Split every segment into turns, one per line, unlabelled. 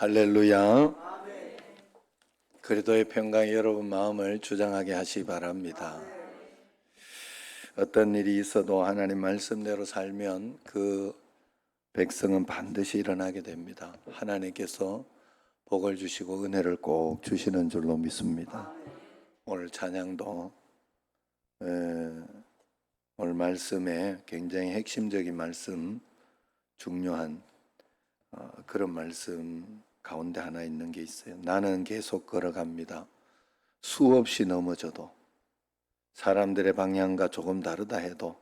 할렐루야. 그리스도의 평강이 여러분 마음을 주장하게 하시기 바랍니다. 어떤 일이 있어도 하나님 말씀대로 살면 그 백성은 반드시 일어나게 됩니다. 하나님께서 복을 주시고 은혜를 꼭 주시는 줄로 믿습니다. 오늘 찬양도 오늘 말씀에 굉장히 핵심적인 말씀, 중요한 그런 말씀 가운데 하나 있는 게 있어요. 나는 계속 걸어갑니다. 수없이 넘어져도, 사람들의 방향과 조금 다르다 해도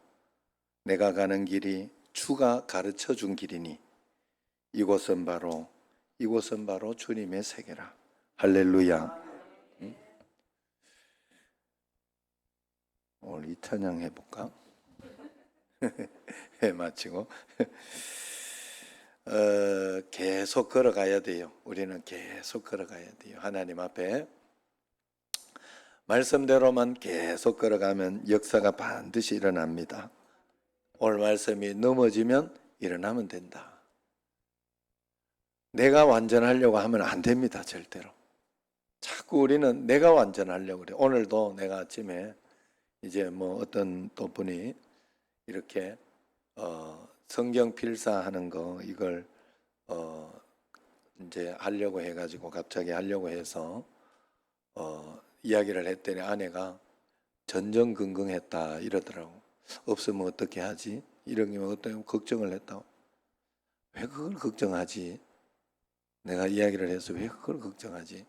내가 가는 길이 주가 가르쳐 준 길이니 이곳은 바로 주님의 세계라. 할렐루야. 오늘 이 찬양 해볼까? 해 마치고 계속 걸어가야 돼요. 우리는 계속 걸어가야 돼요. 하나님 앞에 말씀대로만 계속 걸어가면 역사가 반드시 일어납니다. 오늘 말씀이 넘어지면 일어나면 된다. 내가 완전하려고 하면 안 됩니다. 절대로. 자꾸 우리는 내가 완전하려고 그래. 오늘도 내가 아침에 이제 어떤 또 분이 이렇게 성경 필사하는 거 이걸 이제 하려고 해가지고 갑자기 하려고 해서 이야기를 했더니 아내가 전전긍긍했다 이러더라고. 없으면 어떻게 하지? 이런 게 어떤 걱정을 했다고. 왜 그걸 걱정하지? 내가 이야기를 해서 왜 그걸 걱정하지?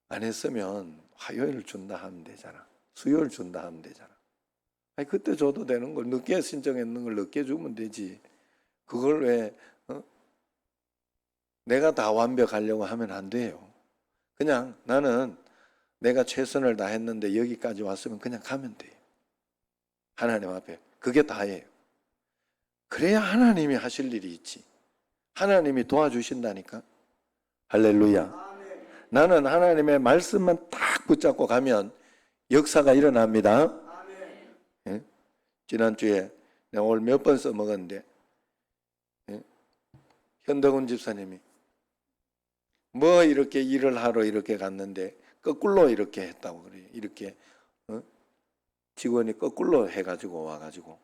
안 했으면 화요일을 준다 하면 되잖아. 수요일 준다 하면 되잖아. 아니 그때 줘도 되는 걸, 늦게 신청했는 걸 늦게 주면 되지. 그걸 왜 내가 다 완벽하려고 하면 안 돼요. 그냥 나는 내가 최선을 다했는데 여기까지 왔으면 그냥 가면 돼요. 하나님 앞에 그게 다예요. 그래야 하나님이 하실 일이 있지. 하나님이 도와주신다니까. 할렐루야. 나는 하나님의 말씀만 딱 붙잡고 가면 역사가 일어납니다. 예? 지난주에 내가 오늘 몇 번 써먹었는데 현덕훈 집사님이 이렇게 일을 하러 이렇게 갔는데 거꾸로 이렇게 했다고 그래요. 이렇게 직원이 거꾸로 해가지고 와가지고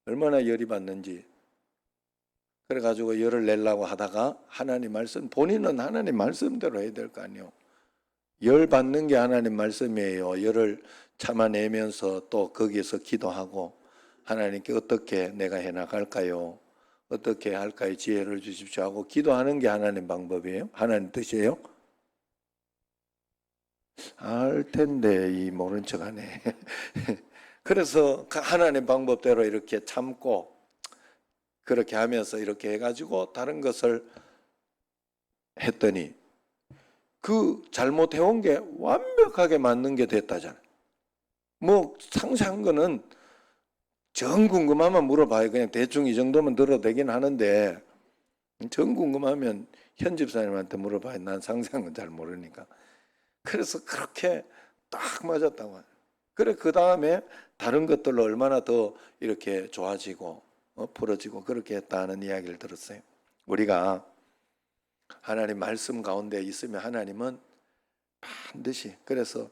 얼마나 열이 받는지. 그래가지고 열을 내려고 하다가 하나님 말씀, 본인은 하나님 말씀대로 해야 될 거 아니에요. 열 받는 게 하나님 말씀이에요. 열을 참아내면서 또 거기에서 기도하고 하나님께 어떻게 내가 해나갈까요? 어떻게 할까요? 지혜를 주십시오 하고 기도하는 게 하나님 방법이에요? 하나님 뜻이에요? 알 텐데 이 모른 척하네. 그래서 하나님 방법대로 이렇게 참고 그렇게 하면서 이렇게 해가지고 다른 것을 했더니 그 잘못해온 게 완벽하게 맞는 게 됐다잖아요. 상세한 거는 정 궁금하면 물어봐요. 그냥 대충 이 정도면 들어도 되긴 하는데 정 궁금하면 현 집사님한테 물어봐요. 난 상세한 건 잘 모르니까. 그래서 그렇게 딱 맞았다고. 그래 그 다음에 다른 것들로 얼마나 더 이렇게 좋아지고 풀어지고 그렇게 했다는 이야기를 들었어요. 우리가 하나님 말씀 가운데 있으면 하나님은 반드시, 그래서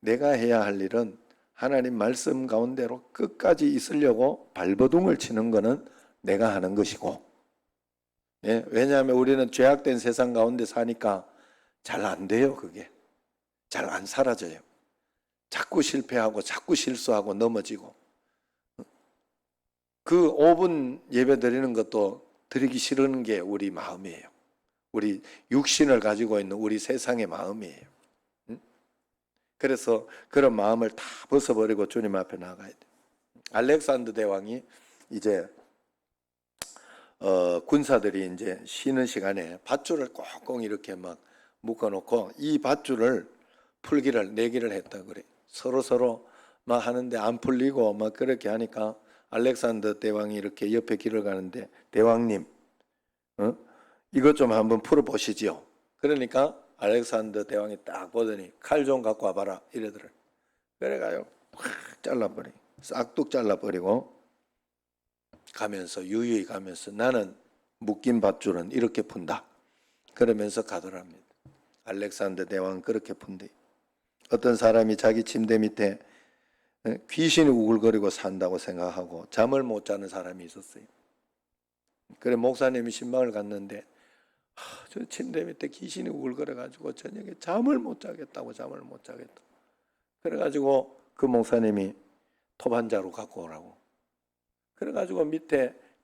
내가 해야 할 일은 하나님 말씀 가운데로 끝까지 있으려고 발버둥을 치는 것은 내가 하는 것이고, 예? 왜냐하면 우리는 죄악된 세상 가운데 사니까 잘 안 돼요. 그게 잘 안 사라져요. 자꾸 실패하고 자꾸 실수하고 넘어지고, 그 5분 예배 드리는 것도 드리기 싫은 게 우리 마음이에요. 우리 육신을 가지고 있는 우리 세상의 마음이에요. 그래서 그런 마음을 다 벗어버리고 주님 앞에 나가야 돼요. 알렉산더 대왕이 이제 군사들이 이제 쉬는 시간에 밧줄을 꽁꽁 이렇게 막 묶어놓고 이 밧줄을 내기를 했다 그래. 서로 막 하는데 안 풀리고 막 그렇게 하니까 알렉산더 대왕이 이렇게 옆에 길을 가는데, 대왕님, 이것 좀 한번 풀어보시죠. 그러니까 알렉산더 대왕이 딱 보더니 칼 좀 갖고 와봐라 이러더래. 그래가요 확 잘라버리고 싹둑 잘라버리고 가면서 유유히 가면서 나는 묶인 밧줄은 이렇게 푼다. 그러면서 가더랍니다. 알렉산더 대왕은 그렇게 푼대. 어떤 사람이 자기 침대 밑에 귀신이 우글거리고 산다고 생각하고 잠을 못 자는 사람이 있었어요. 그래 목사님이 신방을 갔는데 저 침대 밑에 귀신이 우글거려가지고 저녁에 잠을 못 자겠다고. 그래가지고 그 목사님이 톱 한 자루 갖고 오라고. 그래가지고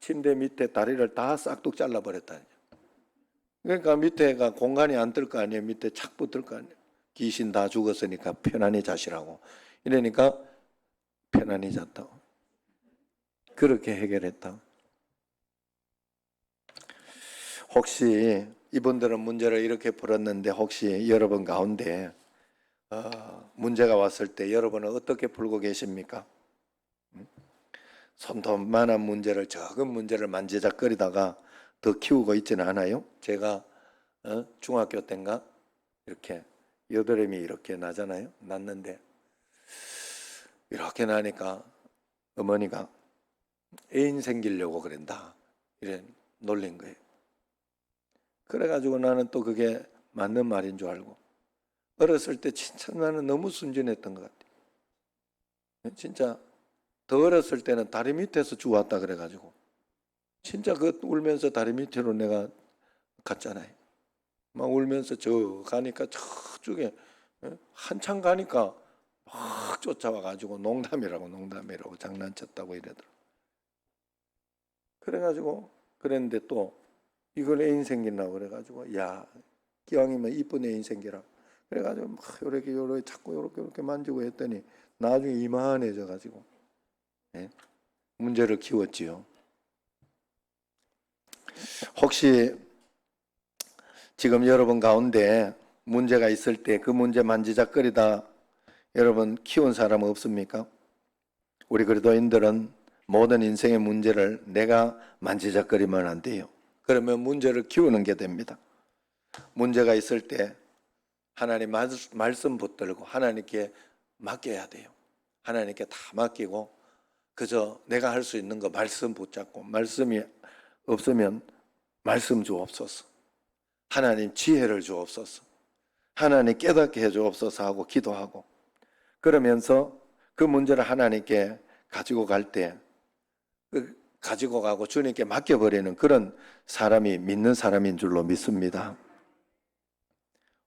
침대 밑에 다리를 다 싹둑 잘라버렸다. 그러니까 밑에가 공간이 안 뜰 거 아니에요. 밑에 착 붙을 거 아니에요. 귀신 다 죽었으니까 편안히 자시라고. 이러니까 편안히 잤다고. 그렇게 해결했다. 혹시 이분들은 문제를 이렇게 풀었는데 혹시 여러분 가운데 문제가 왔을 때 여러분은 어떻게 풀고 계십니까? 손톱만한 문제를, 적은 문제를 만지작거리다가 더 키우고 있지는 않아요? 제가 중학교 때인가 이렇게 여드름이 이렇게 나잖아요. 났는데 이렇게 나니까 어머니가 애인 생기려고 그런다 이래 놀린 거예요. 그래가지고 나는 또 그게 맞는 말인 줄 알고 어렸을 때 진짜 나는 너무 순진했던 것 같아요. 진짜 더 어렸을 때는 다리 밑에서 주웠다 그래가지고 진짜 그 울면서 다리 밑으로 내가 갔잖아요. 막 울면서 저 가니까 저쪽에 한참 가니까 막 쫓아와가지고 농담이라고 장난쳤다고 이러더라고. 그래가지고 그랬는데 또 이걸 애인 생긴다고 그래가지고 야 기왕이면 이쁜 애인 생기라 그래가지고 막 요렇게 자꾸 요렇게 만지고 했더니 나중에 이만해져가지고 문제를 키웠지요. 혹시 지금 여러분 가운데 문제가 있을 때 그 문제 만지작거리다 여러분 키운 사람 없습니까? 우리 그리스도인들은 모든 인생의 문제를 내가 만지작거리면 안 돼요. 그러면 문제를 키우는 게 됩니다. 문제가 있을 때 하나님 말씀 붙들고 하나님께 맡겨야 돼요. 하나님께 다 맡기고 그저 내가 할 수 있는 거 말씀 붙잡고 말씀이 없으면 말씀 주옵소서. 하나님 지혜를 주옵소서. 하나님 깨닫게 해 주옵소서 하고 기도하고 그러면서 그 문제를 하나님께 가지고 갈 때 가지고 가고 주님께 맡겨버리는 그런 사람이 믿는 사람인 줄로 믿습니다.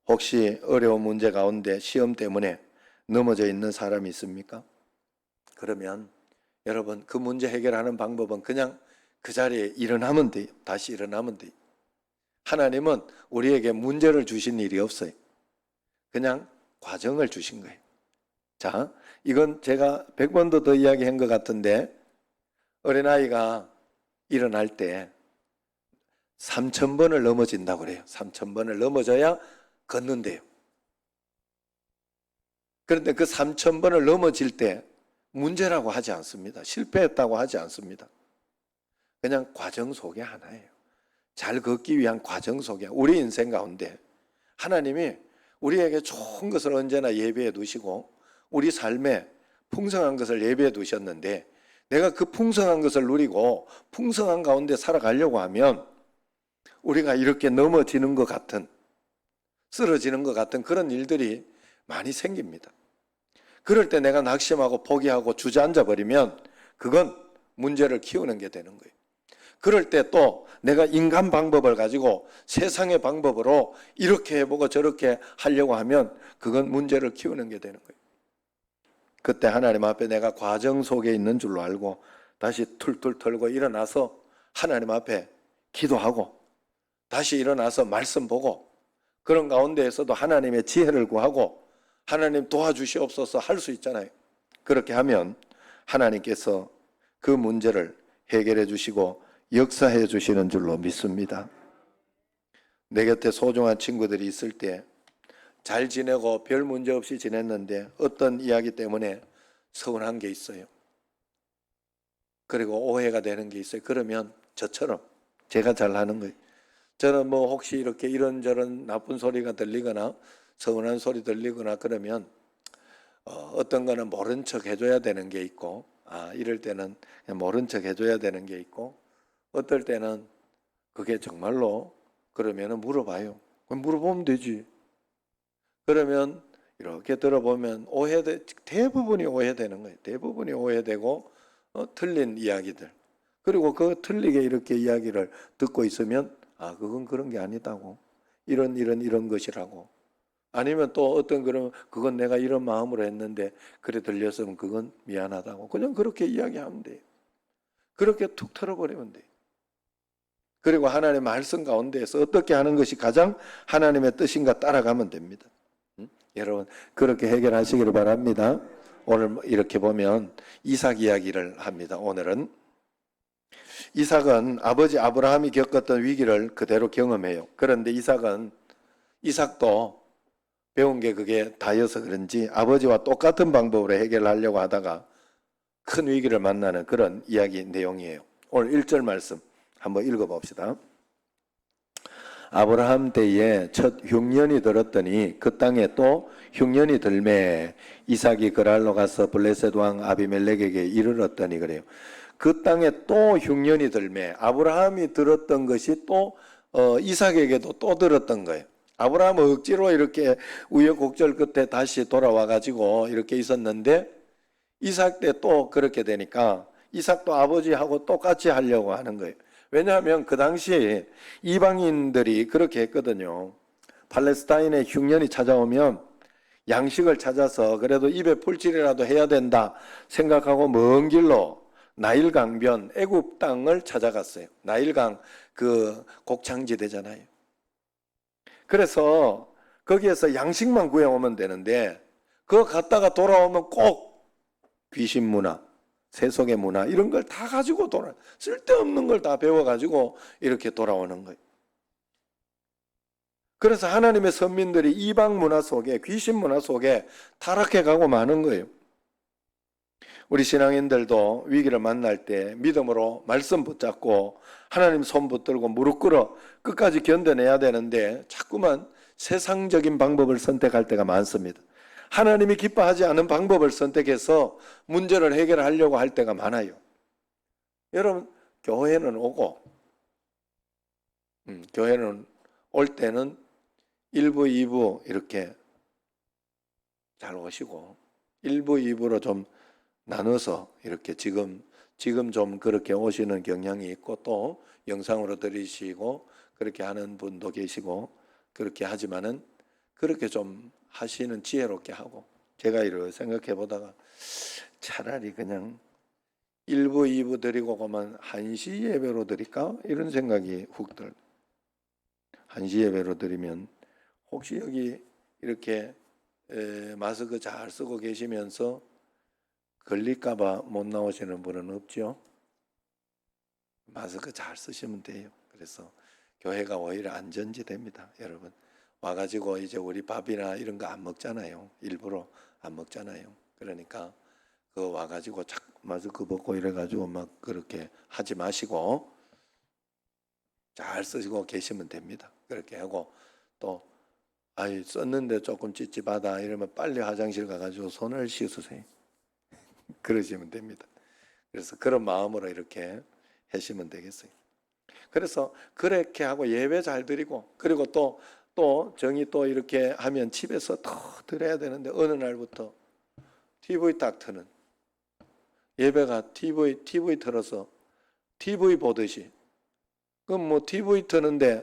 혹시 어려운 문제 가운데 시험 때문에 넘어져 있는 사람이 있습니까? 그러면 여러분 그 문제 해결하는 방법은 그냥 그 자리에 일어나면 돼요. 다시 일어나면 돼요. 하나님은 우리에게 문제를 주신 일이 없어요. 그냥 과정을 주신 거예요. 자, 이건 제가 100번도 더 이야기한 것 같은데 어린아이가 일어날 때 3,000번을 넘어진다고 그래요. 3,000번을 넘어져야 걷는데요. 그런데 그 3,000번을 넘어질 때 문제라고 하지 않습니다. 실패했다고 하지 않습니다. 그냥 과정 속의 하나예요. 잘 걷기 위한 과정 속에 우리 인생 가운데 하나님이 우리에게 좋은 것을 언제나 예비해 두시고 우리 삶에 풍성한 것을 예비해 두셨는데 내가 그 풍성한 것을 누리고 풍성한 가운데 살아가려고 하면 우리가 이렇게 넘어지는 것 같은 쓰러지는 것 같은 그런 일들이 많이 생깁니다. 그럴 때 내가 낙심하고 포기하고 주저앉아 버리면 그건 문제를 키우는 게 되는 거예요. 그럴 때 또 내가 인간 방법을 가지고 세상의 방법으로 이렇게 해보고 저렇게 하려고 하면 그건 문제를 키우는 게 되는 거예요. 그때 하나님 앞에 내가 과정 속에 있는 줄로 알고 다시 툴툴 털고 일어나서 하나님 앞에 기도하고 다시 일어나서 말씀 보고 그런 가운데에서도 하나님의 지혜를 구하고 하나님 도와주시옵소서 할 수 있잖아요. 그렇게 하면 하나님께서 그 문제를 해결해 주시고 역사해 주시는 줄로 믿습니다. 내 곁에 소중한 친구들이 있을 때 잘 지내고 별 문제 없이 지냈는데 어떤 이야기 때문에 서운한 게 있어요. 그리고 오해가 되는 게 있어요. 그러면 저처럼 제가 잘하는 거예요. 저는 뭐 혹시 이렇게 이런저런 나쁜 소리가 들리거나 서운한 소리 들리거나 그러면 어떤 거는 모른 척 해줘야 되는 게 있고 이럴 때는 그냥 모른 척 해줘야 되는 게 있고 어떨 때는 그게 정말로 그러면은 물어봐요. 그럼 물어보면 되지. 그러면 이렇게 들어보면 대부분이 오해되는 거예요. 대부분이 오해되고 틀린 이야기들. 그리고 그 틀리게 이렇게 이야기를 듣고 있으면 그건 그런 게 아니다고. 이런 것이라고. 아니면 또 어떤 그건 내가 이런 마음으로 했는데 그래 들렸으면 그건 미안하다고. 그냥 그렇게 이야기하면 돼요. 그렇게 툭 털어버리면 돼요. 그리고 하나님의 말씀 가운데에서 어떻게 하는 것이 가장 하나님의 뜻인가 따라가면 됩니다. 여러분 그렇게 해결하시기를 바랍니다. 오늘 이렇게 보면 이삭 이야기를 합니다. 오늘은 이삭은 아버지 아브라함이 겪었던 위기를 그대로 경험해요. 그런데 이삭도 배운 게 그게 다여서 그런지 아버지와 똑같은 방법으로 해결하려고 하다가 큰 위기를 만나는 그런 이야기 내용이에요. 오늘 1절 말씀 한번 읽어봅시다. 아브라함 때에 첫 흉년이 들었더니 그 땅에 또 흉년이 들매 이삭이 그랄로 가서 블레셋 왕 아비멜렉에게 이르렀더니 그래요. 그 땅에 또 흉년이 들매 아브라함이 들었던 것이 또 이삭에게도 또 들었던 거예요. 아브라함은 억지로 이렇게 우여곡절 끝에 다시 돌아와 가지고 이렇게 있었는데 이삭 때 또 그렇게 되니까 이삭도 아버지하고 똑같이 하려고 하는 거예요. 왜냐하면 그 당시에 이방인들이 그렇게 했거든요. 팔레스타인에 흉년이 찾아오면 양식을 찾아서 그래도 입에 풀칠이라도 해야 된다 생각하고 먼 길로 나일 강변 애굽 땅을 찾아갔어요. 나일강 그 곡창지대잖아요. 그래서 거기에서 양식만 구해오면 되는데 그거 갔다가 돌아오면 꼭 귀신 문화, 세속의 문화 이런 걸 다 가지고 쓸데없는 걸 다 배워가지고 이렇게 돌아오는 거예요. 그래서 하나님의 선민들이 이방 문화 속에 귀신 문화 속에 타락해가고 마는 거예요. 우리 신앙인들도 위기를 만날 때 믿음으로 말씀 붙잡고 하나님 손 붙들고 무릎 꿇어 끝까지 견뎌내야 되는데 자꾸만 세상적인 방법을 선택할 때가 많습니다. 하나님이 기뻐하지 않은 방법을 선택해서 문제를 해결하려고 할 때가 많아요. 여러분 교회는 오고 교회는 올 때는 1부, 2부 이렇게 잘 오시고 1부, 2부로 좀 나눠서 이렇게 지금 좀 그렇게 오시는 경향이 있고 또 영상으로 들으시고 그렇게 하는 분도 계시고 그렇게 하지만은 그렇게 좀 하시는 지혜롭게 하고 제가 이렇게 생각해 보다가 차라리 그냥 1부, 2부 드리고 그만 1시 예배로 드릴까? 이런 생각이 훅 들어요. 1시 예배로 드리면 혹시 여기 이렇게 마스크 잘 쓰고 계시면서 걸릴까봐 못 나오시는 분은 없죠? 마스크 잘 쓰시면 돼요. 그래서 교회가 오히려 안전지대입니다. 여러분 와가지고 이제 우리 밥이나 이런 거 안 먹잖아요. 일부러 안 먹잖아요. 그러니까 그 와가지고 자꾸 마스크 벗고 이래가지고 막 그렇게 하지 마시고 잘 쓰시고 계시면 됩니다. 그렇게 하고 또 썼는데 조금 찝찝하다 이러면 빨리 화장실 가가지고 손을 씻으세요. 그러시면 됩니다. 그래서 그런 마음으로 이렇게 하시면 되겠어요. 그래서 그렇게 하고 예배 잘 드리고 그리고 또 정이 또 이렇게 하면 집에서 더 드려야 되는데 어느 날부터 TV 딱 트는 예배가 TV 틀어서 TV 보듯이 그럼 뭐 TV 트는데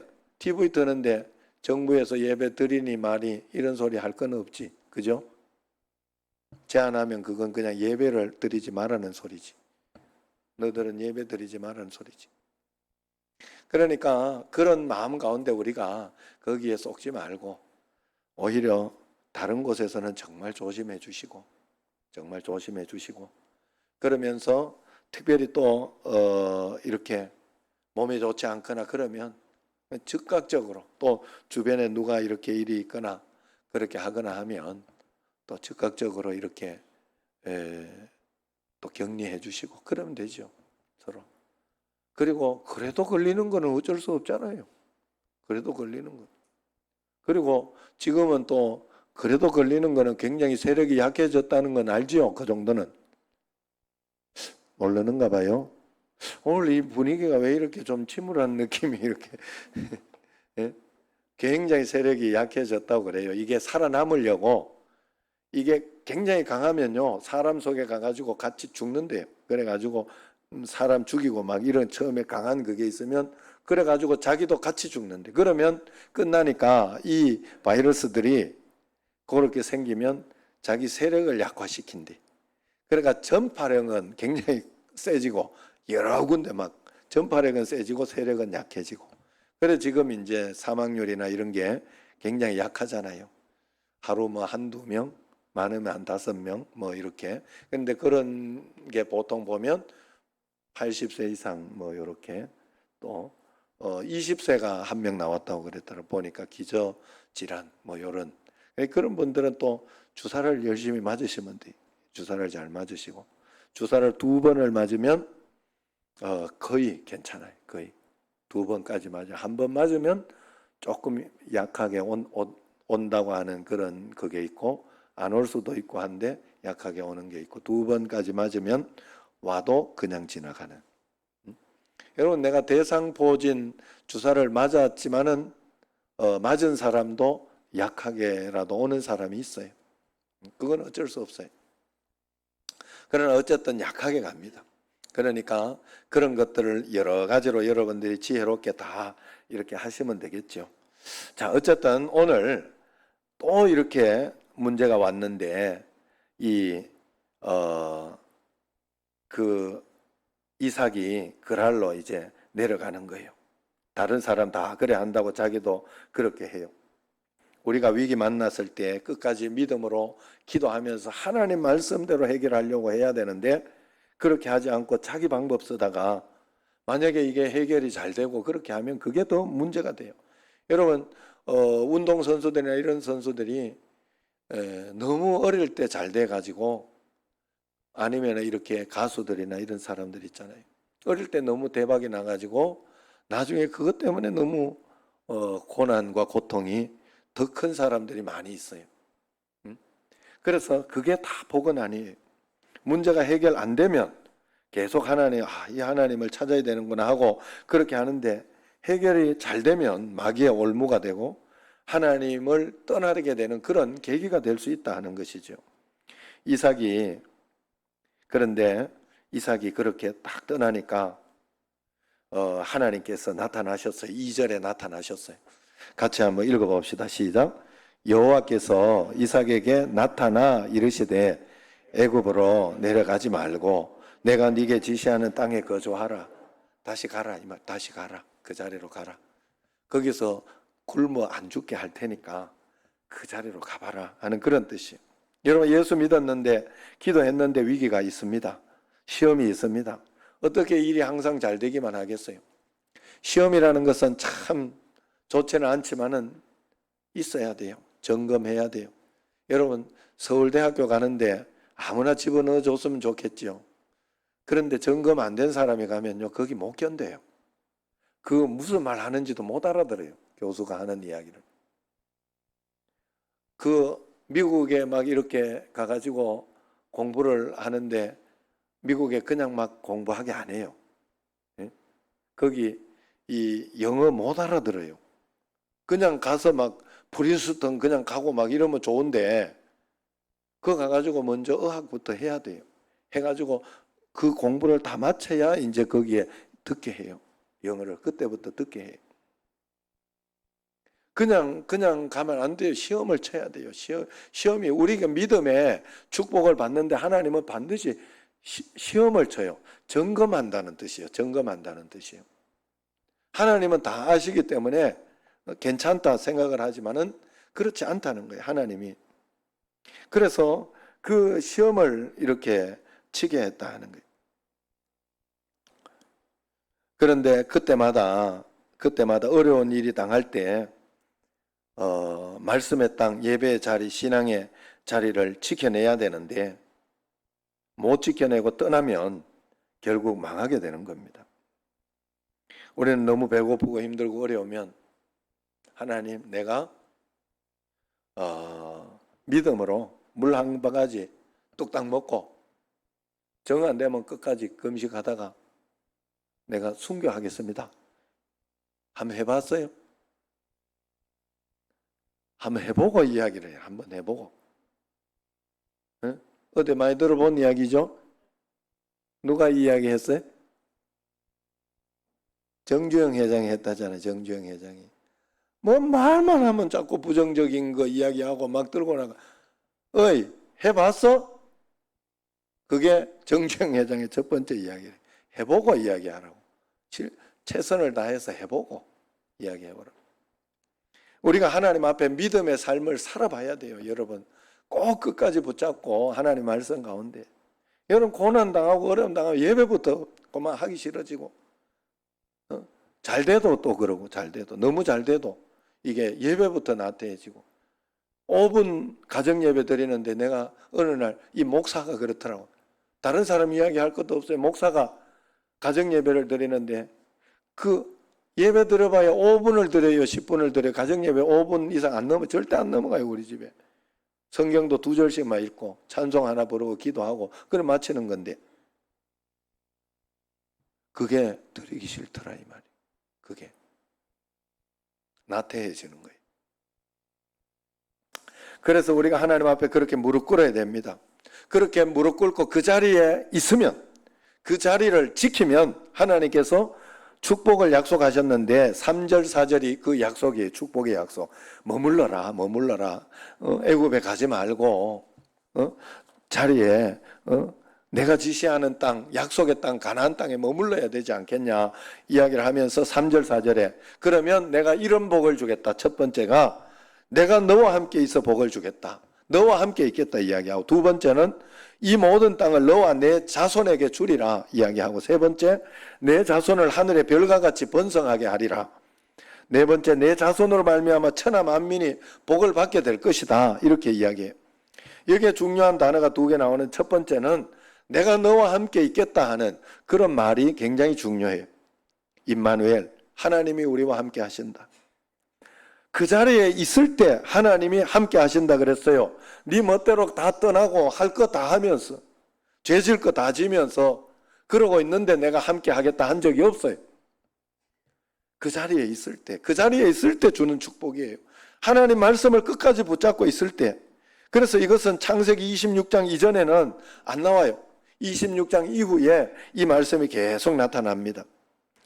정부에서 예배 드리니 말이 이런 소리 할 건 없지. 그죠? 제안하면 그건 그냥 예배를 드리지 말라는 소리지. 너들은 예배 드리지 말라는 소리지. 그러니까 그런 마음 가운데 우리가 거기에 쏙지 말고 오히려 다른 곳에서는 정말 조심해 주시고 그러면서 특별히 또 이렇게 몸이 좋지 않거나 그러면 즉각적으로 또 주변에 누가 이렇게 일이 있거나 그렇게 하거나 하면 또 즉각적으로 이렇게 또 격리해 주시고 그러면 되죠. 서로. 그리고 그래도 걸리는 거는 어쩔 수 없잖아요. 그래도 걸리는 거. 그리고 지금은 또 그래도 걸리는 거는 굉장히 세력이 약해졌다는 건 알지요. 그 정도는. 모르는가 봐요. 오늘 이 분위기가 왜 이렇게 좀 침울한 느낌이 이렇게 예? 굉장히 세력이 약해졌다고 그래요. 이게 살아남으려고 이게 굉장히 강하면요 사람 속에 가가지고 같이 죽는데요. 그래가지고 사람 죽이고 막 이런 처음에 강한 그게 있으면 그래가지고 자기도 같이 죽는데 그러면 끝나니까 이 바이러스들이 그렇게 생기면 자기 세력을 약화시킨대. 그러니까 전파력은 굉장히 세지고 여러 군데 막 전파력은 세지고 세력은 약해지고 그래 지금 이제 사망률이나 이런 게 굉장히 약하잖아요. 하루 뭐 한두 명, 많으면 한 5명 뭐 이렇게. 근데 그런 게 보통 보면 80세 이상 뭐 이렇게 또 20세가 한 명 나왔다고 그랬더라 보니까 기저 질환 뭐 요런 그런 분들은 또 주사를 열심히 맞으시면 돼. 주사를 잘 맞으시고 주사를 2번을 맞으면 거의 괜찮아요. 거의 2번까지 맞아. 한 번 맞으면 조금 약하게 온다고 하는 그런 그게 있고 안 올 수도 있고 한데 약하게 오는 게 있고 2번까지 맞으면 와도 그냥 지나가는. 여러분 내가 대상포진 주사를 맞았지만은 맞은 사람도 약하게라도 오는 사람이 있어요. 그건 어쩔 수 없어요. 그러나 어쨌든 약하게 갑니다. 그러니까 그런 것들을 여러 가지로 여러분들이 지혜롭게 다 이렇게 하시면 되겠죠. 자, 어쨌든 오늘 또 이렇게 문제가 왔는데 이 그 이삭이 그랄로 이제 내려가는 거예요. 다른 사람 다 그래 한다고 자기도 그렇게 해요. 우리가 위기 만났을 때 끝까지 믿음으로 기도하면서 하나님 말씀대로 해결하려고 해야 되는데 그렇게 하지 않고 자기 방법 쓰다가 만약에 이게 해결이 잘 되고 그렇게 하면 그게 더 문제가 돼요. 여러분 운동선수들이나 이런 선수들이 너무 어릴 때 잘 돼가지고 아니면 이렇게 가수들이나 이런 사람들 있잖아요. 어릴 때 너무 대박이 나가지고 나중에 그것 때문에 너무 고난과 고통이 더 큰 사람들이 많이 있어요. 그래서 그게 다 복은 아니에요. 문제가 해결 안 되면 계속 하나님, 이 하나님을 찾아야 되는구나 하고 그렇게 하는데 해결이 잘 되면 마귀의 올무가 되고 하나님을 떠나게 되는 그런 계기가 될 수 있다 하는 것이죠. 이삭이 그런데 이삭이 그렇게 딱 떠나니까 하나님께서 나타나셨어요. 2절에 나타나셨어요. 같이 한번 읽어봅시다. 시작. 여호와께서 이삭에게 나타나 이르시되 애굽으로 내려가지 말고 내가 네게 지시하는 땅에 거주하라. 다시 가라. 이 말. 다시 가라. 그 자리로 가라. 거기서 굶어 안 죽게 할 테니까 그 자리로 가봐라 하는 그런 뜻이에요. 여러분 예수 믿었는데 기도했는데 위기가 있습니다. 시험이 있습니다. 어떻게 일이 항상 잘 되기만 하겠어요. 시험이라는 것은 참 좋지는 않지만은 있어야 돼요. 점검해야 돼요. 여러분 서울대학교 가는데 아무나 집어넣어 줬으면 좋겠죠. 그런데 점검 안 된 사람이 가면요 거기 못 견뎌요. 그 무슨 말 하는지도 못 알아들어요. 교수가 하는 이야기를. 그 미국에 막 이렇게 가가지고 공부를 하는데 미국에 그냥 막 공부하게 안 해요. 예? 거기 이 영어 못 알아들어요. 그냥 가서 막 프린스턴 그냥 가고 막 이러면 좋은데 그거 가가지고 먼저 어학부터 해야 돼요. 해가지고 그 공부를 다 마쳐야 이제 거기에 듣게 해요. 영어를 그때부터 듣게 해요. 그냥 가면 안 돼요. 시험을 쳐야 돼요. 시험이 우리가 믿음의 축복을 받는데 하나님은 반드시 시험을 쳐요. 점검한다는 뜻이에요. 점검한다는 뜻이에요. 하나님은 다 아시기 때문에 괜찮다 생각을 하지만은 그렇지 않다는 거예요. 하나님이. 그래서 그 시험을 이렇게 치게 했다 하는 거예요. 그런데 그때마다 어려운 일이 당할 때 말씀의 땅, 예배의 자리, 신앙의 자리를 지켜내야 되는데 못 지켜내고 떠나면 결국 망하게 되는 겁니다. 우리는 너무 배고프고 힘들고 어려우면 하나님 내가 믿음으로 물 한 바가지 뚝딱 먹고 정 안 되면 끝까지 금식하다가 내가 순교하겠습니다. 한번 해봤어요? 한번 해보고 이야기를 해요. 한번 해보고. 네? 어디 많이 들어본 이야기죠? 누가 이야기했어요? 정주영 회장이 했다잖아요. 정주영 회장이. 뭐 말만 하면 자꾸 부정적인 거 이야기하고 막 들고 나가. 어이, 해봤어? 그게 정주영 회장의 첫 번째 이야기예요. 해보고 이야기하라고. 최선을 다해서 해보고 이야기해보라고. 우리가 하나님 앞에 믿음의 삶을 살아봐야 돼요. 여러분 꼭 끝까지 붙잡고 하나님 말씀 가운데, 여러분 고난당하고 어려움 당하고 예배부터 그만 하기 싫어지고, 잘 돼도 또 그러고, 잘 돼도 너무 잘 돼도 이게 예배부터 나태해지고, 5분 가정예배 드리는데 내가 어느 날 이 목사가 그렇더라고. 다른 사람 이야기할 것도 없어요. 목사가 가정예배를 드리는데 그 예배 드려봐야 5분을 드려요, 10분을 드려요. 가정예배 5분 이상 안 넘어, 절대 안 넘어가요. 우리 집에 성경도 2절씩만 읽고 찬송 하나 부르고 기도하고 그럼 마치는 건데, 그게 드리기 싫더라 이 말이에요. 그게 나태해지는 거예요. 그래서 우리가 하나님 앞에 그렇게 무릎 꿇어야 됩니다. 그렇게 무릎 꿇고 그 자리에 있으면, 그 자리를 지키면 하나님께서 축복을 약속하셨는데 3절 4절이 그 약속이에요. 축복의 약속. 머물러라, 머물러라. 애굽에 가지 말고 자리에 내가 지시하는 땅, 약속의 땅, 가나안 땅에 머물러야 되지 않겠냐 이야기를 하면서 3절 4절에 그러면 내가 이런 복을 주겠다. 첫 번째가 내가 너와 함께 있어 복을 주겠다. 너와 함께 있겠다 이야기하고, 두 번째는 이 모든 땅을 너와 내 자손에게 주리라 이야기하고, 세 번째 내 자손을 하늘의 별과 같이 번성하게 하리라. 네 번째 내 자손으로 말미암아 천하 만민이 복을 받게 될 것이다 이렇게 이야기해요. 여기에 중요한 단어가 두 개 나오는, 첫 번째는 내가 너와 함께 있겠다 하는 그런 말이 굉장히 중요해요. 임마누엘, 하나님이 우리와 함께 하신다. 그 자리에 있을 때 하나님이 함께 하신다 그랬어요. 네 멋대로 다 떠나고 할 거 다 하면서, 죄질 거 다 지면서 그러고 있는데 내가 함께 하겠다 한 적이 없어요. 그 자리에 있을 때, 그 자리에 있을 때 주는 축복이에요. 하나님 말씀을 끝까지 붙잡고 있을 때. 그래서 이것은 창세기 26장 이전에는 안 나와요. 26장 이후에 이 말씀이 계속 나타납니다.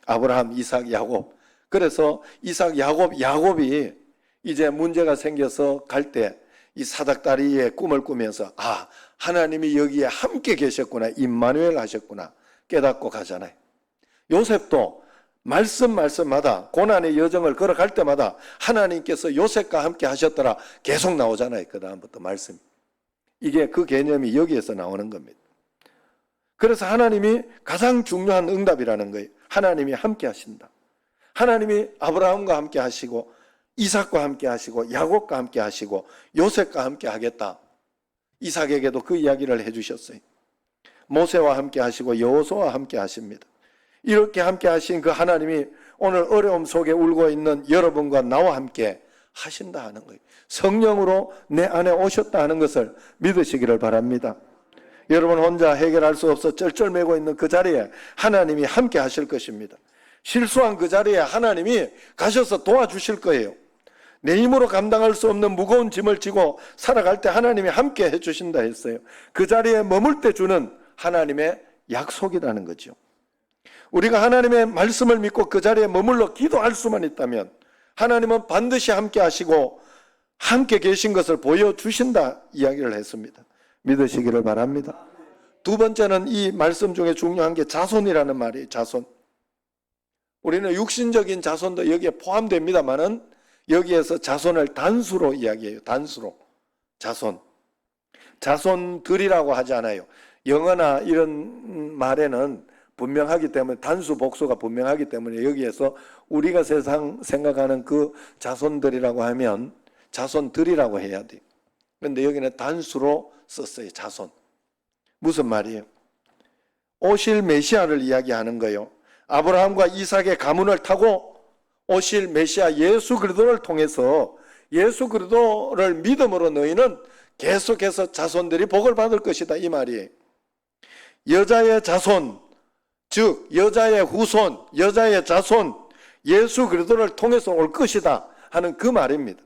아브라함, 이삭, 야곱. 그래서 이삭, 야곱이 이제 문제가 생겨서 갈 때 이 사닥다리의 꿈을 꾸면서 하나님이 여기에 함께 계셨구나, 임마누엘 하셨구나 깨닫고 가잖아요. 요셉도 말씀마다 고난의 여정을 걸어갈 때마다 하나님께서 요셉과 함께 하셨더라 계속 나오잖아요. 그 다음부터 말씀이. 이게 그 개념이 여기에서 나오는 겁니다. 그래서 하나님이 가장 중요한 응답이라는 거예요. 하나님이 함께 하신다. 하나님이 아브라함과 함께 하시고 이삭과 함께 하시고 야곱과 함께 하시고 요셉과 함께 하겠다. 이삭에게도 그 이야기를 해주셨어요. 모세와 함께 하시고 여호수아와 함께 하십니다. 이렇게 함께 하신 그 하나님이 오늘 어려움 속에 울고 있는 여러분과 나와 함께 하신다 하는 거예요. 성령으로 내 안에 오셨다 하는 것을 믿으시기를 바랍니다. 여러분 혼자 해결할 수 없어 쩔쩔매고 있는 그 자리에 하나님이 함께 하실 것입니다. 실수한 그 자리에 하나님이 가셔서 도와주실 거예요. 내 힘으로 감당할 수 없는 무거운 짐을 지고 살아갈 때 하나님이 함께 해주신다 했어요. 그 자리에 머물 때 주는 하나님의 약속이라는 거죠. 우리가 하나님의 말씀을 믿고 그 자리에 머물러 기도할 수만 있다면 하나님은 반드시 함께 하시고 함께 계신 것을 보여주신다 이야기를 했습니다. 믿으시기를 바랍니다. 두 번째는 이 말씀 중에 중요한 게 자손이라는 말이에요. 자손. 우리는 육신적인 자손도 여기에 포함됩니다만은 여기에서 자손을 단수로 이야기해요. 단수로. 자손. 자손들이라고 하지 않아요. 영어나 이런 말에는 분명하기 때문에, 단수 복수가 분명하기 때문에 여기에서 우리가 세상 생각하는 그 자손들이라고 하면 자손들이라고 해야 돼요. 그런데 여기는 단수로 썼어요. 자손. 무슨 말이에요? 오실 메시아를 이야기하는 거예요. 아브라함과 이삭의 가문을 타고 오실 메시아 예수 그리스도를 통해서 예수 그리스도를 믿음으로 너희는 계속해서 자손들이 복을 받을 것이다 이 말이에요. 여자의 자손, 즉 여자의 후손, 여자의 자손, 예수 그리스도를 통해서 올 것이다 하는 그 말입니다.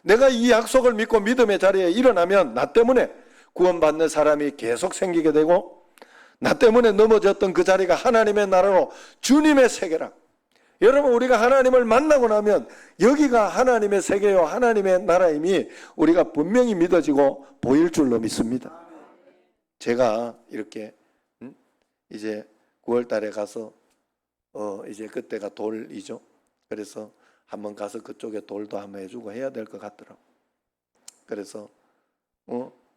내가 이 약속을 믿고 믿음의 자리에 일어나면 나 때문에 구원받는 사람이 계속 생기게 되고, 나 때문에 넘어졌던 그 자리가 하나님의 나라로 주님의 세계라. 여러분, 우리가 하나님을 만나고 나면 여기가 하나님의 세계요 하나님의 나라임이 우리가 분명히 믿어지고 보일 줄로 믿습니다. 제가 이렇게 이제 9월 달에 가서 이제 그때가 돌이죠. 그래서 한번 가서 그쪽에 돌도 한번 해주고 해야 될 것 같더라고. 그래서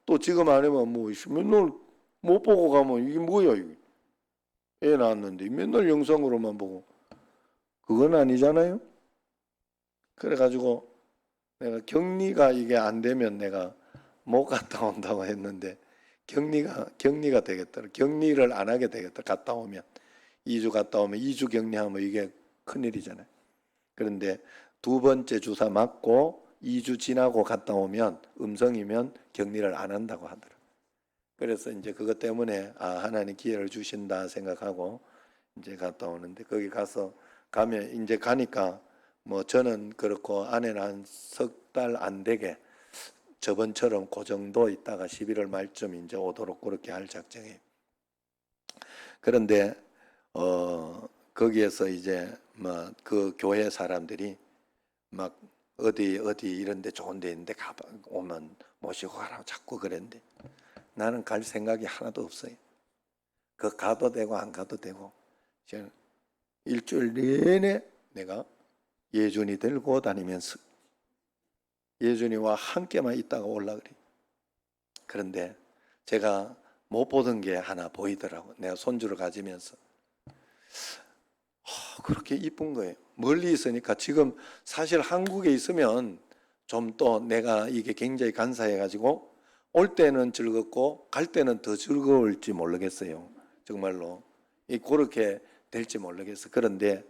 또 지금 아니면 뭐 맨날 못 보고 가면 이게 뭐야 이게. 애 낳았는데 맨날 영상으로만 보고 그건 아니잖아요. 그래가지고 내가 격리가 이게 안 되면 내가 못 갔다 온다고 했는데 격리가 되겠다. 격리를 안 하게 되겠다. 갔다 오면 2주 갔다 오면 2주 격리하면 이게 큰일이잖아요. 그런데 두 번째 주사 맞고 2주 지나고 갔다 오면 음성이면 격리를 안 한다고 하더라고요. 그래서 이제 그것 때문에 하나님 기회를 주신다 생각하고 이제 갔다 오는데, 거기 가면 이제 가니까 뭐 저는 그렇고 아내는 한 석 달 안 되게 저번처럼 그 정도 있다가 11월 말쯤 이제 오도록 그렇게 할 작정이에요. 그런데 거기에서 이제 막 그 교회 사람들이 막 어디 이런 데 좋은 데 있는데 오면 모시고 가라고 자꾸 그랬는데 나는 갈 생각이 하나도 없어요. 그 가도 되고 안 가도 되고 일주일 내내 내가 예준이 들고 다니면서 예준이와 함께만 있다가 올라 그래. 그런데 제가 못 보던 게 하나 보이더라고. 내가 손주를 가지면서 그렇게 이쁜 거예요. 멀리 있으니까. 지금 사실 한국에 있으면 좀 또 내가 이게 굉장히 간사해가지고 올 때는 즐겁고 갈 때는 더 즐거울지 모르겠어요. 정말로 그렇게 될지 모르겠어. 그런데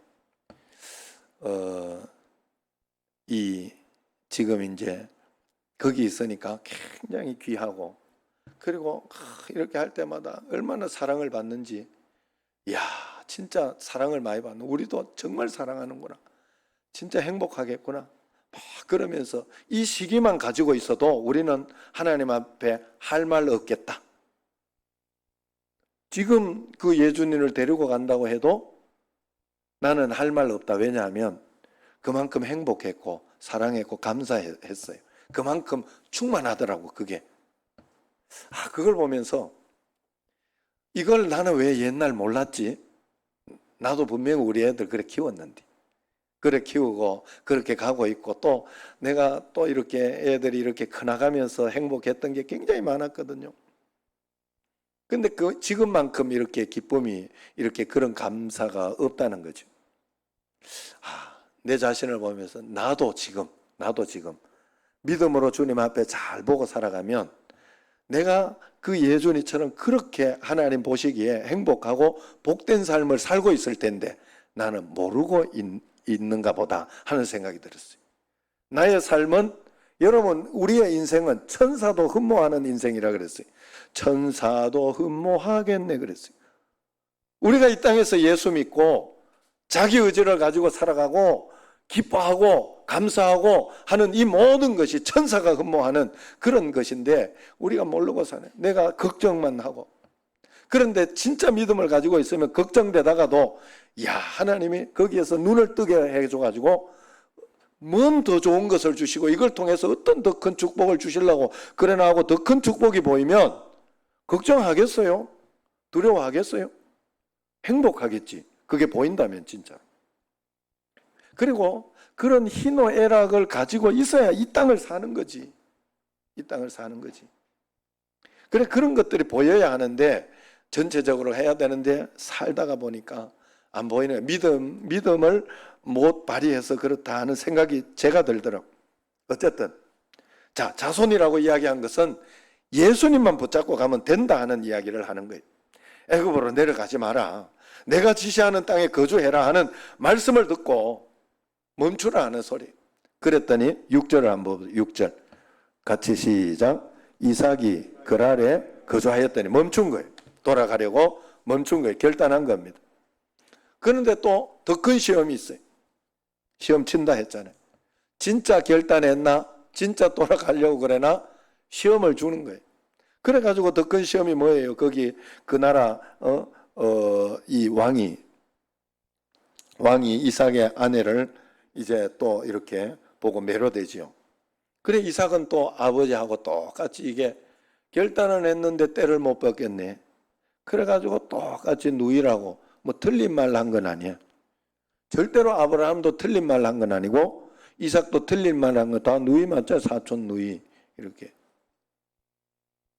지금 이제 거기 있으니까 굉장히 귀하고, 그리고 이렇게 할 때마다 얼마나 사랑을 받는지, 이야 진짜 사랑을 많이 받는, 우리도 정말 사랑하는구나, 진짜 행복하겠구나 막 그러면서 이 시기만 가지고 있어도 우리는 하나님 앞에 할 말 없겠다. 지금 그 예준이를 데리고 간다고 해도 나는 할 말 없다. 왜냐하면 그만큼 행복했고 사랑했고 감사했어요. 그만큼 충만하더라고 그게. 그걸 보면서 이걸 나는 왜 옛날 몰랐지? 나도 분명히 우리 애들 그래 키웠는데, 그래 키우고 그렇게 가고 있고, 또 내가 또 이렇게 애들이 이렇게 커나가면서 행복했던 게 굉장히 많았거든요. 근데 지금만큼 이렇게 기쁨이, 이렇게 그런 감사가 없다는 거죠. 내 자신을 보면서 나도 지금 믿음으로 주님 앞에 잘 보고 살아가면 내가 그 예준이처럼 그렇게 하나님 보시기에 행복하고 복된 삶을 살고 있을 텐데 나는 모르고 있는가 보다 하는 생각이 들었어요. 나의 삶은, 여러분 우리의 인생은 천사도 흠모하는 인생이라 그랬어요. 천사도 흠모하겠네 그랬어요. 우리가 이 땅에서 예수 믿고 자기 의지를 가지고 살아가고 기뻐하고 감사하고 하는 이 모든 것이 천사가 흠모하는 그런 것인데 우리가 모르고 사네. 내가 걱정만 하고. 그런데 진짜 믿음을 가지고 있으면 걱정되다가도 하나님이 거기에서 눈을 뜨게 해줘가지고 뭔 더 좋은 것을 주시고 이걸 통해서 어떤 더 큰 축복을 주시려고 그래 나하고 더 큰 축복이 보이면 걱정하겠어요? 두려워하겠어요? 행복하겠지. 그게 보인다면 진짜. 그리고 그런 희노애락을 가지고 있어야 이 땅을 사는 거지. 이 땅을 사는 거지. 그래 그런 것들이 보여야 하는데 전체적으로 해야 되는데 살다가 보니까 안 보이네요. 믿음을 못 발휘해서 그렇다 하는 생각이 제가 들더라고요. 어쨌든 자손이라고 이야기한 것은 예수님만 붙잡고 가면 된다 하는 이야기를 하는 거예요. 애굽으로 내려가지 마라. 내가 지시하는 땅에 거주해라 하는 말씀을 듣고 멈추라 하는 소리. 그랬더니 6절을 한번 보세요. 6절 같이 시작. 이삭이 그랄에 거주하였더니 멈춘 거예요. 돌아가려고 멈춘 거예요. 결단한 겁니다. 그런데 또 더 큰 시험이 있어요. 시험 친다 했잖아요. 진짜 결단했나? 진짜 돌아가려고 그러나? 시험을 주는 거예요. 그래가지고 더 큰 시험이 뭐예요? 거기 그 나라 이 왕이 이삭의 아내를 이제 또 이렇게 보고 매료되지요. 그래 이삭은 또 아버지하고 똑같이 이게 결단은 했는데 때를 못 받겠네. 그래가지고 똑같이 누이라고 뭐 틀린 말 한 건 아니야. 절대로 아브라함도 틀린 말 한 건 아니고 이삭도 틀린 말 한 거 다 누이 맞자. 사촌 누이 이렇게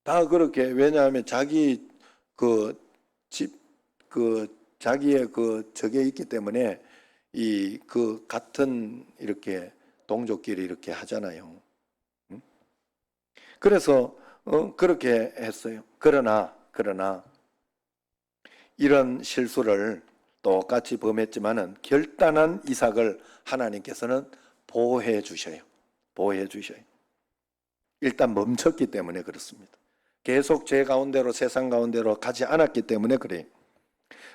다 그렇게. 왜냐하면 자기 그 집 자기의 그 적에 있기 때문에 이 그 같은 이렇게 동족끼리 이렇게 하잖아요. 그래서 그렇게 했어요. 그러나 이런 실수를 똑같이 범했지만은 결단한 이삭을 하나님께서는 보호해 주셔요. 보호해 주셔요. 일단 멈췄기 때문에 그렇습니다. 계속 죄 가운데로 세상 가운데로 가지 않았기 때문에 그래요.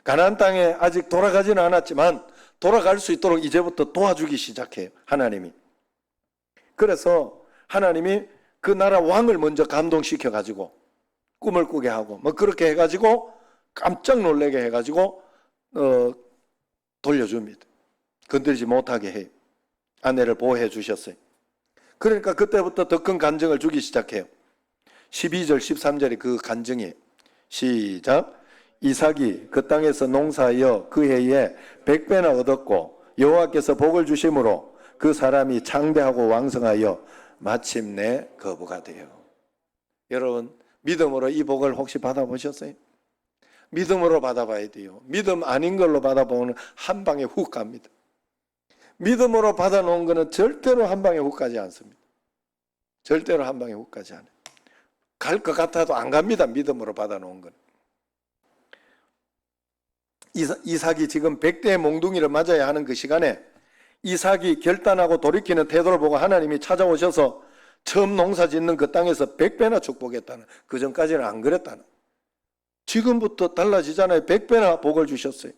가나안 땅에 아직 돌아가지는 않았지만 돌아갈 수 있도록 이제부터 도와주기 시작해요. 하나님이. 그래서 하나님이 그 나라 왕을 먼저 감동시켜 가지고 꿈을 꾸게 하고 뭐 그렇게 해가지고 깜짝 놀라게 해가지고 돌려줍니다. 건드리지 못하게 해요. 아내를 보호해 주셨어요. 그러니까 그때부터 더 큰 간증을 주기 시작해요. 12절 13절이 그 간증이에요. 시작. 이삭이 그 땅에서 농사하여 그 해에 100배나 얻었고 여호와께서 복을 주심으로 그 사람이 창대하고 왕성하여 마침내 거부가 돼요. 여러분 믿음으로 이 복을 혹시 받아보셨어요? 믿음으로 받아봐야 돼요. 믿음 아닌 걸로 받아보면 한 방에 훅 갑니다. 믿음으로 받아놓은 거는 절대로 한 방에 훅 가지 않습니다. 절대로 한 방에 훅 가지 않아요. 갈 것 같아도 안 갑니다. 믿음으로 받아놓은 거는. 이삭이 지금 100대의 몽둥이를 맞아야 하는 그 시간에 이삭이 결단하고 돌이키는 태도를 보고 하나님이 찾아오셔서 처음 농사 짓는 그 땅에서 100배나 축복했다는, 그 전까지는 안 그랬다는. 지금부터 달라지잖아요. 100배나 복을 주셨어요.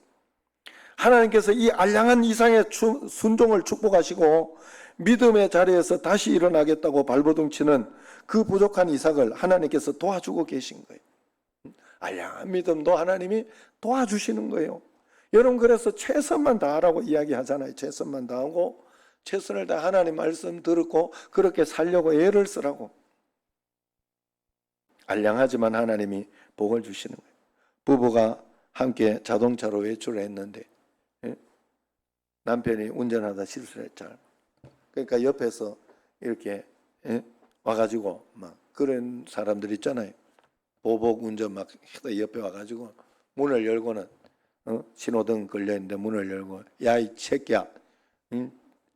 하나님께서 이 알량한 이삭의 순종을 축복하시고 믿음의 자리에서 다시 일어나겠다고 발버둥치는 그 부족한 이삭을 하나님께서 도와주고 계신 거예요. 알량한 믿음도 하나님이 도와주시는 거예요. 여러분 그래서 최선만 다하라고 이야기하잖아요. 최선만 다하고 최선을 다해 하나님 말씀 듣고 그렇게 살려고 애를 쓰라고. 알량하지만 하나님이 복을 주시는 거예요. 부부가 함께 자동차로 외출을 했는데 남편이 운전하다 실수를 했잖아요. 그러니까 옆에서 이렇게 와가지고 막 그런 사람들 있잖아요. 보복 운전 막 옆에 와가지고 문을 열고는 신호등 걸려있는데 문을 열고 야 이 새끼야,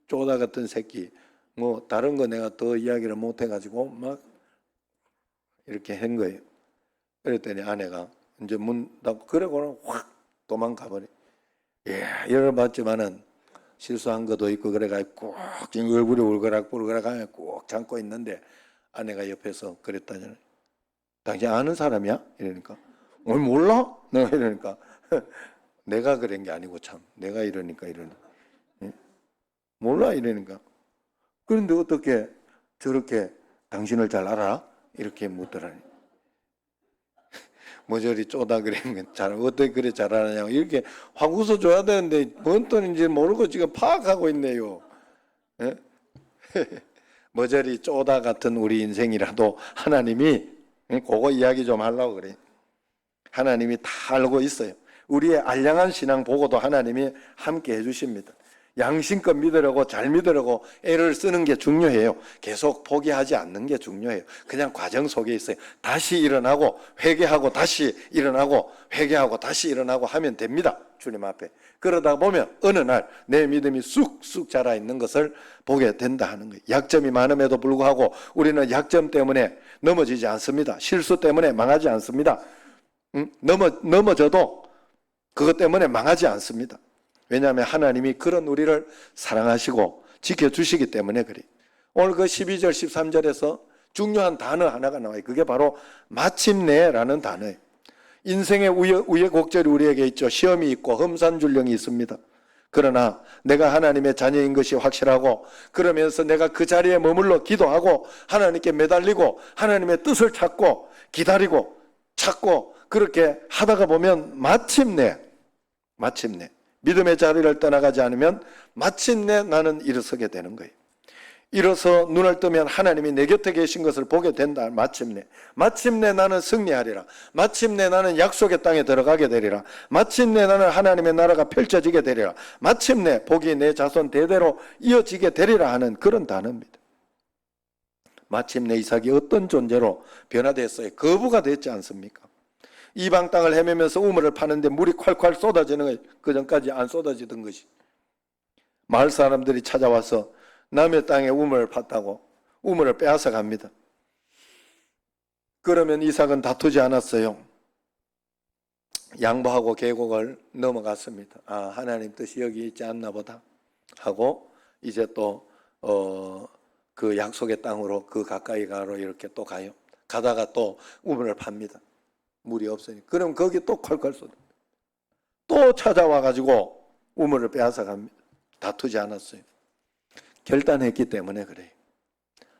쪼다 같은 새끼, 뭐 다른 거 내가 더 이야기를 못 해가지고 막 이렇게 한 거예요. 그랬더니 아내가 이제 문 닫고 그러고는 확 도망가 버려. 예, 열어봤지만은 실수한 것도 있고 그래가지고 꼭 지금 얼굴이 울그락불그락 꼭 참고 있는데 아내가 옆에서 그랬다잖아요. 당신 아는 사람이야? 이러니까 몰라? 내가 이러니까 내가 그런 게 아니고 참 내가 이러니까 이러니 몰라 이러니까. 그런데 어떻게 저렇게 당신을 잘 알아? 이렇게 묻더라니. 뭐 저리 쪼다 그러면 잘 어떻게 그래 잘 알았냐고 이렇게 확 웃어줘야 되는데 뭔 돈인지 모르고 지금 파악하고 있네요. 뭐 저리 쪼다 같은 우리 인생이라도 하나님이 그거 이야기 좀 하려고 그래. 하나님이 다 알고 있어요. 우리의 알량한 신앙 보고도 하나님이 함께 해주십니다. 양심껏 믿으려고 잘 믿으려고 애를 쓰는 게 중요해요. 계속 포기하지 않는 게 중요해요. 그냥 과정 속에 있어요. 다시 일어나고 회개하고 다시 일어나고 회개하고 다시 일어나고 하면 됩니다. 주님 앞에. 그러다 보면 어느 날 내 믿음이 쑥쑥 자라 있는 것을 보게 된다 하는 거예요. 약점이 많음에도 불구하고 우리는 약점 때문에 넘어지지 않습니다. 실수 때문에 망하지 않습니다. 넘어져도 그것 때문에 망하지 않습니다. 왜냐하면 하나님이 그런 우리를 사랑하시고 지켜주시기 때문에 그래요. 오늘 그 12절 13절에서 중요한 단어 하나가 나와요. 그게 바로 마침내라는 단어예요. 인생의 우여곡절이 우리에게 있죠. 시험이 있고 험산줄령이 있습니다. 그러나 내가 하나님의 자녀인 것이 확실하고, 그러면서 내가 그 자리에 머물러 기도하고 하나님께 매달리고 하나님의 뜻을 찾고 기다리고 찾고 그렇게 하다가 보면 마침내 믿음의 자리를 떠나가지 않으면 마침내 나는 일어서게 되는 거예요. 일어서 눈을 뜨면 하나님이 내 곁에 계신 것을 보게 된다. 마침내 나는 승리하리라. 마침내 나는 약속의 땅에 들어가게 되리라. 마침내 나는 하나님의 나라가 펼쳐지게 되리라. 마침내 복이 내 자손 대대로 이어지게 되리라 하는 그런 단어입니다. 마침내 이삭이 어떤 존재로 변화됐어요? 거부가 됐지 않습니까? 이방 땅을 헤매면서 우물을 파는데 물이 콸콸 쏟아지는 거예요. 그 전까지 안 쏟아지던 것이. 마을 사람들이 찾아와서 남의 땅에 우물을 팠다고 우물을 빼앗아 갑니다. 그러면 이삭은 다투지 않았어요. 양보하고 계곡을 넘어갔습니다. 아, 하나님 뜻이 여기 있지 않나 보다 하고 이제 또 그 약속의 땅으로 그 가까이 가로 이렇게 또 가요. 가다가 또 우물을 팝니다. 물이 없으니. 그럼 거기 또 콸콸 쏟아. 또 찾아와 가지고 우물을 빼앗아 갑니다. 다투지 않았어요. 결단했기 때문에 그래요.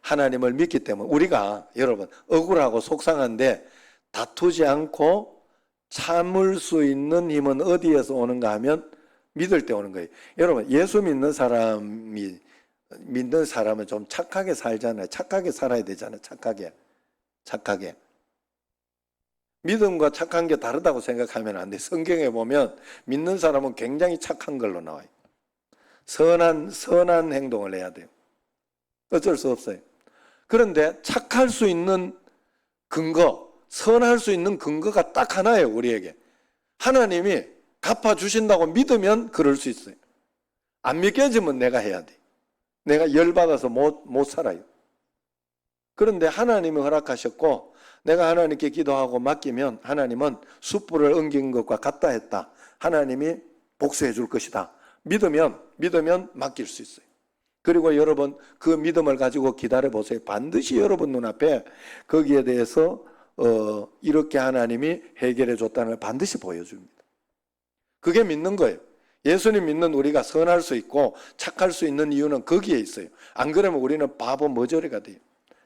하나님을 믿기 때문에. 우리가 여러분 억울하고 속상한데 다투지 않고 참을 수 있는 힘은 어디에서 오는가 하면 믿을 때 오는 거예요. 여러분 예수 믿는 사람은 좀 착하게 살잖아요. 착하게 살아야 되잖아요. 착하게. 믿음과 착한 게 다르다고 생각하면 안 돼. 성경에 보면 믿는 사람은 굉장히 착한 걸로 나와요. 선한 행동을 해야 돼요. 어쩔 수 없어요. 그런데 착할 수 있는 근거, 선할 수 있는 근거가 딱 하나예요. 우리에게 하나님이 갚아주신다고 믿으면 그럴 수 있어요. 안 믿겨지면 내가 해야 돼. 내가 열받아서 못 살아요. 그런데 하나님이 허락하셨고 내가 하나님께 기도하고 맡기면 하나님은 숯불을 엉긴 것과 같다 했다. 하나님이 복수해 줄 것이다. 믿으면 맡길 수 있어요. 그리고 여러분 그 믿음을 가지고 기다려 보세요. 반드시 여러분 눈앞에 거기에 대해서 이렇게 하나님이 해결해 줬다는 걸 반드시 보여줍니다. 그게 믿는 거예요. 예수님 믿는 우리가 선할 수 있고 착할 수 있는 이유는 거기에 있어요. 안 그러면 우리는 바보 머저리가 돼요.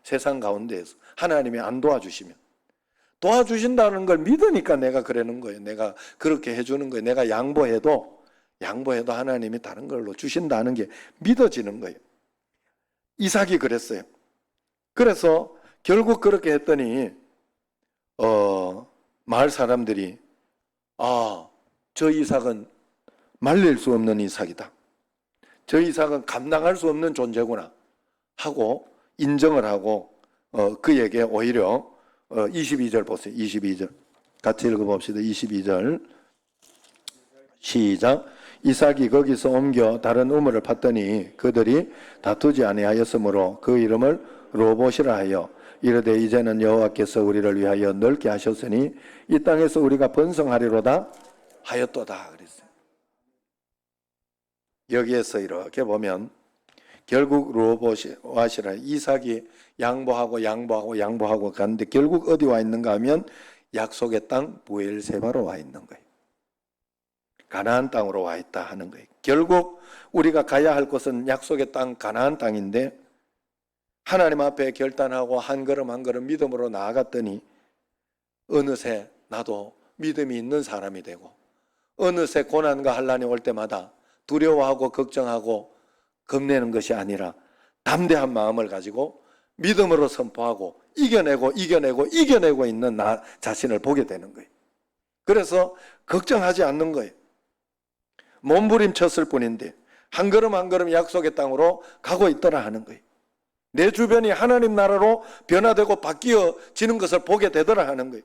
세상 가운데에서 하나님이 안 도와주시면. 도와주신다는 걸 믿으니까 내가 그러는 거예요. 내가 그렇게 해주는 거예요. 내가 양보해도 하나님이 다른 걸로 주신다는 게 믿어지는 거예요. 이삭이 그랬어요. 그래서 결국 그렇게 했더니 마을 사람들이 저 이삭은 말릴 수 없는 이삭이다. 저 이삭은 감당할 수 없는 존재구나 하고 인정을 하고 그에게 오히려 22절 보세요. 22절 같이 읽어봅시다. 22절 시작. 이삭이 거기서 옮겨 다른 우물을 팠더니 그들이 다투지 아니하였으므로 그 이름을 로봇이라 하여 이르되 이제는 여호와께서 우리를 위하여 넓게 하셨으니 이 땅에서 우리가 번성하리로다 하였도다 그랬어요. 여기에서 이렇게 보면 결국 로봇이라 이삭이 양보하고 갔는데 결국 어디 와 있는가 하면 약속의 땅 부엘세바로 와 있는 거예요. 가나안 땅으로 와 있다 하는 거예요. 결국 우리가 가야 할 곳은 약속의 땅 가나안 땅인데 하나님 앞에 결단하고 한 걸음 한 걸음 믿음으로 나아갔더니 어느새 나도 믿음이 있는 사람이 되고 어느새 고난과 환난이 올 때마다 두려워하고 걱정하고 겁내는 것이 아니라 담대한 마음을 가지고 믿음으로 선포하고 이겨내고 있는 나 자신을 보게 되는 거예요. 그래서 걱정하지 않는 거예요. 몸부림쳤을 뿐인데 한 걸음 한 걸음 약속의 땅으로 가고 있더라 하는 거예요. 내 주변이 하나님 나라로 변화되고 바뀌어지는 것을 보게 되더라 하는 거예요.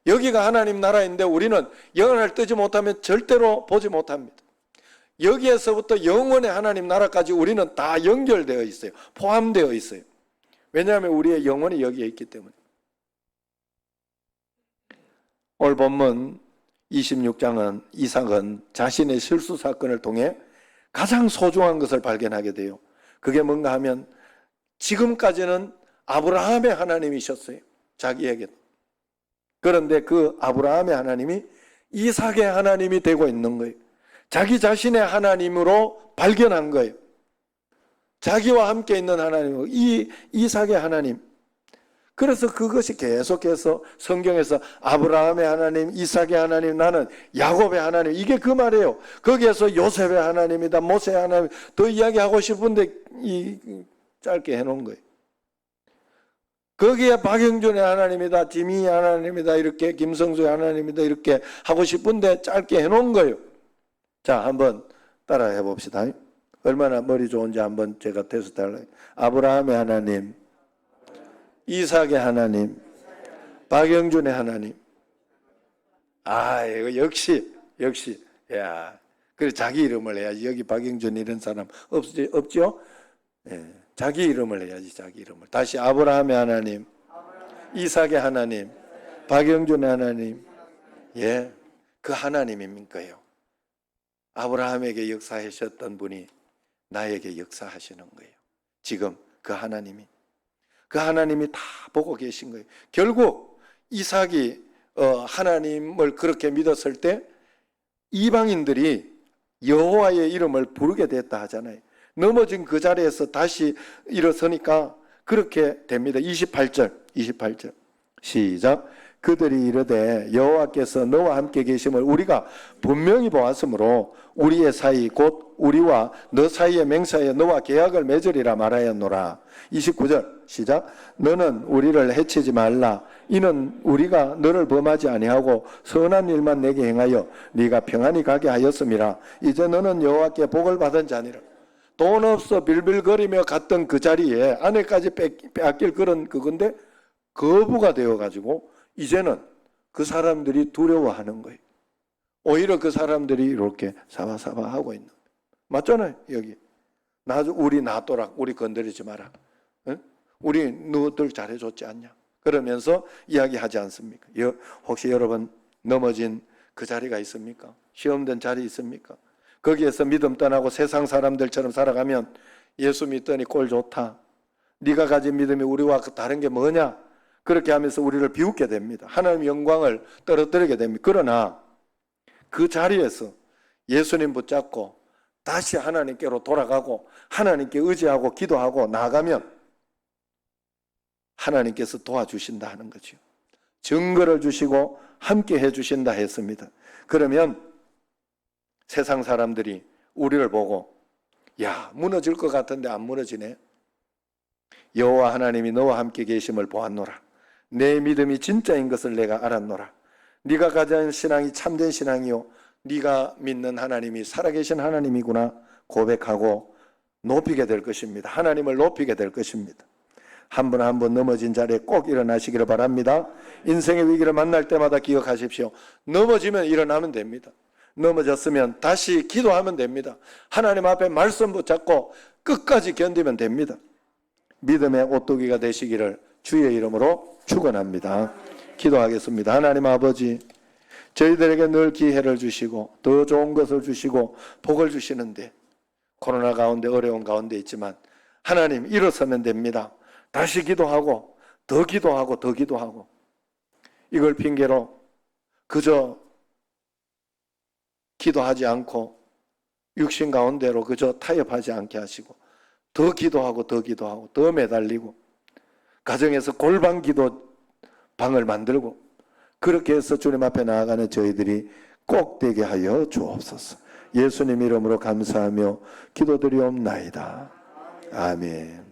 여기가 하나님 나라인데 우리는 영혼을 뜨지 못하면 절대로 보지 못합니다. 여기에서부터 영원의 하나님 나라까지 우리는 다 연결되어 있어요. 포함되어 있어요. 왜냐하면 우리의 영혼이 여기에 있기 때문에. 오늘 본문 26장은 이삭은 자신의 실수 사건을 통해 가장 소중한 것을 발견하게 돼요. 그게 뭔가 하면 지금까지는 아브라함의 하나님이셨어요. 자기에게도. 그런데 그 아브라함의 하나님이 이삭의 하나님이 되고 있는 거예요. 자기 자신의 하나님으로 발견한 거예요. 자기와 함께 있는 하나님, 이삭의 하나님. 그래서 그것이 계속해서 성경에서 아브라함의 하나님, 이삭의 하나님, 나는 야곱의 하나님, 이게 그 말이에요. 거기에서 요셉의 하나님이다, 모세의 하나님, 더 이야기하고 싶은데 짧게 해놓은 거예요. 거기에 박영준의 하나님이다, 지민이 하나님이다, 이렇게 김성수의 하나님이다, 이렇게 하고 싶은데 짧게 해놓은 거예요. 자, 한번 따라 해봅시다. 얼마나 머리 좋은지 한번 제가 테스트 할래요. 아브라함의 하나님, 이삭의 하나님, 박영준의 하나님. 아, 이거 역시. 야, 그래 자기 이름을 해야지. 여기 박영준 이런 사람 없죠? 예, 자기 이름을 해야지. 자기 이름을. 다시 아브라함의 하나님, 이삭의 하나님, 박영준의 하나님. 예, 그 하나님입니까요? 아브라함에게 역사하셨던 분이 나에게 역사하시는 거예요. 지금 그 하나님이 다 보고 계신 거예요. 결국 이삭이 하나님을 그렇게 믿었을 때 이방인들이 여호와의 이름을 부르게 됐다 하잖아요. 넘어진 그 자리에서 다시 일어서니까 그렇게 됩니다. 28절 시작. 그들이 이르되 여호와께서 너와 함께 계심을 우리가 분명히 보았으므로 우리의 사이 곧 우리와 너 사이의 맹사에 너와 계약을 맺으리라 말하였노라. 29절 시작. 너는 우리를 해치지 말라. 이는 우리가 너를 범하지 아니하고 선한 일만 내게 행하여 네가 평안히 가게 하였음이라. 이제 너는 여호와께 복을 받은 자니라. 돈 없어 빌빌거리며 갔던 그 자리에 아내까지 빼앗길 그런 그건데 거부가 되어가지고 이제는 그 사람들이 두려워하는 거예요. 오히려 그 사람들이 이렇게 사바사바하고 있는 거예요. 맞잖아요. 여기 우리 놔둬라. 우리 건드리지 마라. 응? 우리 너들 잘해줬지 않냐. 그러면서 이야기하지 않습니까? 혹시 여러분 넘어진 그 자리가 있습니까? 시험된 자리 있습니까? 거기에서 믿음 떠나고 세상 사람들처럼 살아가면 예수 믿더니 꼴 좋다. 네가 가진 믿음이 우리와 다른 게 뭐냐? 그렇게 하면서 우리를 비웃게 됩니다. 하나님의 영광을 떨어뜨리게 됩니다. 그러나 그 자리에서 예수님 붙잡고 다시 하나님께로 돌아가고 하나님께 의지하고 기도하고 나아가면 하나님께서 도와주신다 하는 거죠. 증거를 주시고 함께 해주신다 했습니다. 그러면 세상 사람들이 우리를 보고 야, 무너질 것 같은데 안 무너지네. 여호와 하나님이 너와 함께 계심을 보았노라. 내 믿음이 진짜인 것을 내가 알았노라. 네가 가진 신앙이 참된 신앙이요 네가 믿는 하나님이 살아계신 하나님이구나 고백하고 높이게 될 것입니다. 하나님을 높이게 될 것입니다. 한 번 한 번 넘어진 자리에 꼭 일어나시기를 바랍니다. 인생의 위기를 만날 때마다 기억하십시오. 넘어지면 일어나면 됩니다. 넘어졌으면 다시 기도하면 됩니다. 하나님 앞에 말씀 붙잡고 끝까지 견디면 됩니다. 믿음의 오뚜기가 되시기를 주의 이름으로 축원합니다. 기도하겠습니다. 하나님 아버지, 저희들에게 늘 기회를 주시고 더 좋은 것을 주시고 복을 주시는데 코로나 가운데 어려운 가운데 있지만 하나님 일어서면 됩니다. 다시 기도하고 더 기도하고 더 기도하고 이걸 핑계로 그저 기도하지 않고 육신 가운데로 그저 타협하지 않게 하시고 더 기도하고 더 기도하고 더 매달리고 가정에서 골방 기도 방을 만들고 그렇게 해서 주님 앞에 나아가는 저희들이 꼭 되게 하여 주옵소서. 예수님 이름으로 감사하며 기도드리옵나이다. 아멘.